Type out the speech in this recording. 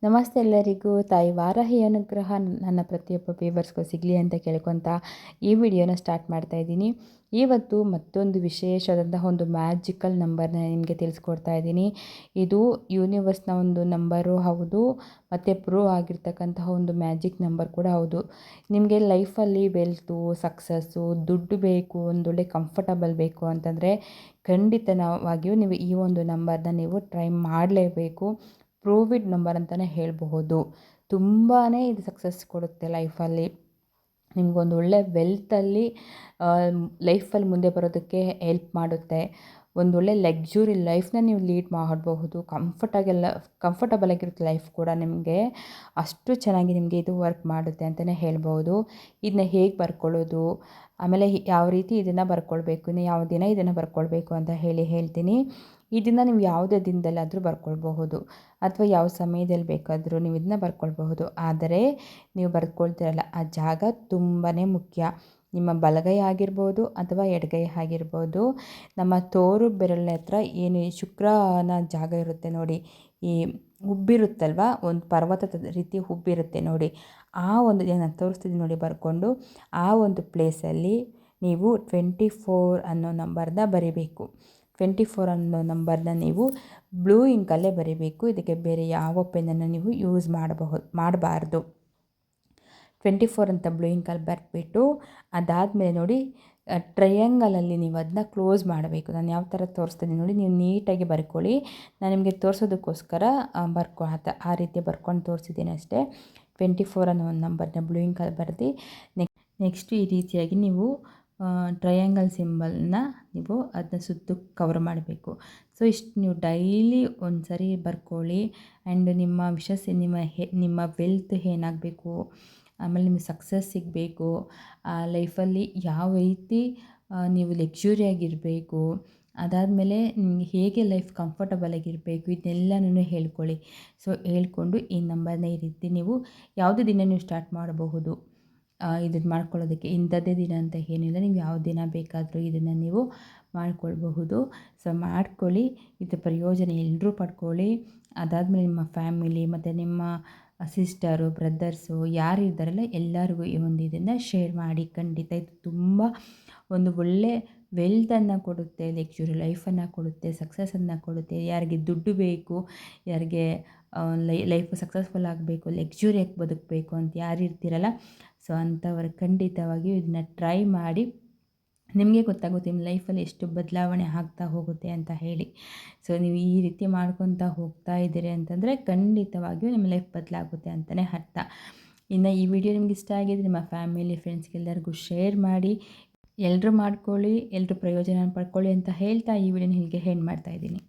ನಮಸ್ತೆ ಎಲ್ಲರಿಗೂ. ತಾಯಿ ವಾರಾಹಿ ಅನುಗ್ರಹ ನನ್ನ ಪ್ರತಿಯೊಬ್ಬ ವ್ಯೂವರ್ಸ್ಗೂ ಸಿಗಲಿ ಅಂತ ಕೇಳ್ಕೊತ ಈ ವಿಡಿಯೋನ ಸ್ಟಾರ್ಟ್ ಮಾಡ್ತಾ ಇದ್ದೀನಿ. ಇವತ್ತು ಮತ್ತೊಂದು ವಿಶೇಷವಾದಂತಹ ಒಂದು ಮ್ಯಾಜಿಕಲ್ ನಂಬರ್ನ ನಿಮಗೆ ತಿಳಿಸ್ಕೊಡ್ತಾ ಇದ್ದೀನಿ. ಇದು ಯೂನಿವರ್ಸ್ನ ಒಂದು ನಂಬರು ಹೌದು, ಮತ್ತು ಪ್ರೂವ್ ಆಗಿರ್ತಕ್ಕಂತಹ ಒಂದು ಮ್ಯಾಜಿಕ್ ನಂಬರ್ ಕೂಡ ಹೌದು. ನಿಮಗೆ ಲೈಫಲ್ಲಿ ವೆಲ್ತು, ಸಕ್ಸಸ್ಸು, ದುಡ್ಡು ಬೇಕು, ಒಂದೊಳ್ಳೆ ಕಂಫರ್ಟಬಲ್ ಬೇಕು ಅಂತಂದರೆ ಖಂಡಿತವಾಗಿಯೂ ನೀವು ಈ ಒಂದು ನಂಬರ್ನ ನೀವು ಟ್ರೈ ಮಾಡಲೇಬೇಕು. ಪ್ರೂವಿಡ್ ನಂಬರ್ ಅಂತಲೇ ಹೇಳಬಹುದು. ತುಂಬಾ ಇದು ಸಕ್ಸಸ್ ಕೊಡುತ್ತೆ ಲೈಫಲ್ಲಿ. ನಿಮಗೊಂದು ಒಳ್ಳೆ ವೆಲ್ತಲ್ಲಿ ಲೈಫಲ್ಲಿ ಮುಂದೆ ಬರೋದಕ್ಕೆ ಹೆಲ್ಪ್ ಮಾಡುತ್ತೆ. ಒಂದೊಳ್ಳೆ ಲಕ್ಸುರಿ ಲೈಫ್ನ ನೀವು ಲೀಡ್ ಮಾಡಬಹುದು. ಕಂಫರ್ಟಬಲ್ ಆಗಿರುತ್ತೆ ಲೈಫ್ ಕೂಡ ನಿಮಗೆ. ಅಷ್ಟು ಚೆನ್ನಾಗಿ ನಿಮಗೆ ಇದು ವರ್ಕ್ ಮಾಡುತ್ತೆ ಅಂತಲೇ ಹೇಳ್ಬೋದು. ಇದನ್ನ ಹೇಗೆ ಬರ್ಕೊಳ್ಳೋದು, ಆಮೇಲೆ ಯಾವ ರೀತಿ ಇದನ್ನು ಬರ್ಕೊಳ್ಬೇಕು, ಇನ್ನು ಯಾವ ದಿನ ಇದನ್ನು ಬರ್ಕೊಳ್ಬೇಕು ಅಂತ ಹೇಳ್ತೀನಿ. ಇದನ್ನು ನೀವು ಯಾವುದೇ ದಿನದಲ್ಲಾದರೂ ಬರ್ಕೊಳ್ಬಹುದು ಅಥವಾ ಯಾವ ಸಮಯದಲ್ಲಿ ಬೇಕಾದರೂ ನೀವು ಇದನ್ನ ಬರ್ಕೊಳ್ಬಹುದು. ಆದರೆ ನೀವು ಬರ್ಕೊಳ್ತಿರಲ್ಲ ಆ ಜಾಗ ತುಂಬಾ ಮುಖ್ಯ. ನಿಮ್ಮ ಬಲಗೈ ಆಗಿರ್ಬೋದು ಅಥವಾ ಎಡಗೈ ಆಗಿರ್ಬೋದು. ನಮ್ಮ ತೋರು ಬೆರಳಿನ ಹತ್ರ ಏನು ಶುಕ್ರನ ಜಾಗ ಇರುತ್ತೆ ನೋಡಿ, ಈ ಉಬ್ಬಿರುತ್ತಲ್ವ, ಒಂದು ಪರ್ವತದ ರೀತಿ ಉಬ್ಬಿರುತ್ತೆ ನೋಡಿ, ಆ ಒಂದು ನಾನು ತೋರಿಸ್ತಿದ್ದೀನಿ ನೋಡಿ ಬರ್ಕೊಂಡು, ಆ ಒಂದು ಪ್ಲೇಸಲ್ಲಿ ನೀವು 24 ಅನ್ನೋ ನಂಬರ್ನ ಬರೀಬೇಕು. 24 ಅನ್ನೋ ನಂಬರ್ನ ನೀವು ಬ್ಲೂ ಇಂಕಲ್ಲೇ ಬರೀಬೇಕು. ಇದಕ್ಕೆ ಬೇರೆ ಯಾವ ಪೆನ್ನನ್ನು ನೀವು ಯೂಸ್ ಮಾಡಬಾರ್ದು. 24 ಅಂತ ಬ್ಲೂ ಇಂಕಲ್ಲಿ ಬರೆದ್ಬಿಟ್ಟು ಅದಾದಮೇಲೆ ನೋಡಿ ಟ್ರಯಾಂಗಲಲ್ಲಿ ನೀವು ಅದನ್ನ ಕ್ಲೋಸ್ ಮಾಡಬೇಕು. ನಾನು ಯಾವ ಥರ ತೋರಿಸ್ತೀನಿ ನೋಡಿ, ನೀವು ನೀಟಾಗಿ ಬರ್ಕೊಳ್ಳಿ. ನಾನು ನಿಮಗೆ ತೋರಿಸೋದಕ್ಕೋಸ್ಕರ ಆ ರೀತಿ ಬರ್ಕೊಂಡು ತೋರಿಸಿದ್ದೀನಿ ಅಷ್ಟೇ. 24 ಅನ್ನೋ ಒಂದು ನಂಬರ್ನ ಬ್ಲೂ ಇಂಕಲ್ಲಿ ಬರೆದು ನೆಕ್ಸ್ಟ್ ಈ ರೀತಿಯಾಗಿ ನೀವು ಟ್ರಯಾಂಗಲ್ ಸಿಂಬಲ್ನ ನೀವು ಅದನ್ನ ಸುತ್ತ ಕವರ್ ಮಾಡಬೇಕು. ಸೊ ಇಷ್ಟು ನೀವು ಡೈಲಿ ಒಂದು ಸರಿ ಬರ್ಕೊಳ್ಳಿ. ಆ್ಯಂಡ್ ನಿಮ್ಮ ವೆಲ್ತ್ ಏನಾಗಬೇಕು, ಆಮೇಲೆ ನಿಮಗೆ ಸಕ್ಸಸ್ ಸಿಗಬೇಕು, ಲೈಫಲ್ಲಿ ಯಾವ ರೀತಿ ನೀವು ಲಕ್ಸುರಿಯಾಗಿರಬೇಕು, ಅದಾದಮೇಲೆ ನಿಮಗೆ ಹೇಗೆ ಲೈಫ್ ಕಂಫರ್ಟಬಲ್ ಆಗಿರಬೇಕು, ಇದನ್ನೆಲ್ಲನೂ ಹೇಳ್ಕೊಳ್ಳಿ. ಸೊ ಹೇಳ್ಕೊಂಡು ಈ ನಂಬರ್ನ ಈ ರೀತಿ ನೀವು ಯಾವುದೇ ದಿನ ನೀವು ಸ್ಟಾರ್ಟ್ ಮಾಡಬಹುದು. ಇದನ್ನು ಮಾಡ್ಕೊಳ್ಳೋದಕ್ಕೆ ಇಂಥದ್ದೇ ದಿನ ಅಂತ ಏನಿಲ್ಲ, ನೀವು ಯಾವ ದಿನ ಬೇಕಾದರೂ ಇದನ್ನು ನೀವು ಮಾಡ್ಕೊಳ್ಬಹುದು. ಸೊ ಮಾಡ್ಕೊಳ್ಳಿ, ಇದರ ಪ್ರಯೋಜನ ಎಲ್ಲರೂ ಪಡ್ಕೊಳ್ಳಿ. ಅದಾದಮೇಲೆ ನಿಮ್ಮ ಫ್ಯಾಮಿಲಿ ಮತ್ತು ನಿಮ್ಮ ಸಿಸ್ಟರು, ಬ್ರದರ್ಸು ಯಾರು ಇದ್ದಾರಲ್ಲ ಎಲ್ಲರಿಗೂ ಈ ಒಂದು ಇದನ್ನು ಶೇರ್ ಮಾಡಿ. ಖಂಡಿತ ಇದು ತುಂಬ ಒಂದು ಒಳ್ಳೆ ವೆಲ್ತನ್ನು ಕೊಡುತ್ತೆ, ಲಕ್ಸುರಿ ಲೈಫನ್ನು ಕೊಡುತ್ತೆ, ಸಕ್ಸಸ್ಸನ್ನು ಕೊಡುತ್ತೆ. ಯಾರಿಗೆ ದುಡ್ಡು ಬೇಕು, ಯಾರಿಗೆ ಲೈಫ್ ಸಕ್ಸಸ್ಫುಲ್ ಆಗಬೇಕು, ಲಕ್ಸುರಿಯಾಗಿ ಬದುಕಬೇಕು ಅಂತ ಯಾರು ಇರ್ತೀರಲ್ಲ, ಸೊ ಅಂಥವ್ರು ಖಂಡಿತವಾಗಿಯೂ ಇದನ್ನ ಟ್ರೈ ಮಾಡಿ. ನಿಮಗೆ ಗೊತ್ತಾಗುತ್ತೆ ನಿಮ್ಮ ಲೈಫಲ್ಲಿ ಎಷ್ಟು ಬದಲಾವಣೆ ಆಗ್ತಾ ಹೋಗುತ್ತೆ ಅಂತ ಹೇಳಿ. ಸೊ ನೀವು ಈ ರೀತಿ ಮಾಡ್ಕೊತಾ ಹೋಗ್ತಾ ಇದ್ದೀರಿ ಅಂತಂದರೆ ಖಂಡಿತವಾಗಿಯೂ ನಿಮ್ಮ ಲೈಫ್ ಬದಲಾಗುತ್ತೆ ಅಂತಲೇ ಅರ್ಥ. ಇನ್ನು ಈ ವಿಡಿಯೋ ನಿಮ್ಗೆ ಇಷ್ಟ ಆಗಿದ್ರೆ ನಿಮ್ಮ ಫ್ಯಾಮಿಲಿ ಫ್ರೆಂಡ್ಸ್ಗೆಲ್ಲರಿಗೂ ಶೇರ್ ಮಾಡಿ. ಎಲ್ಲರೂ ಮಾಡ್ಕೊಳ್ಳಿ, ಎಲ್ಲರೂ ಪ್ರಯೋಜನ ಪಡ್ಕೊಳ್ಳಿ ಅಂತ ಹೇಳ್ತಾ ಈ ವಿಡಿಯೋನ ಇಲ್ಲಿಗೆ ಎಂಡ್ ಮಾಡ್ತಾಯಿದ್ದೀನಿ.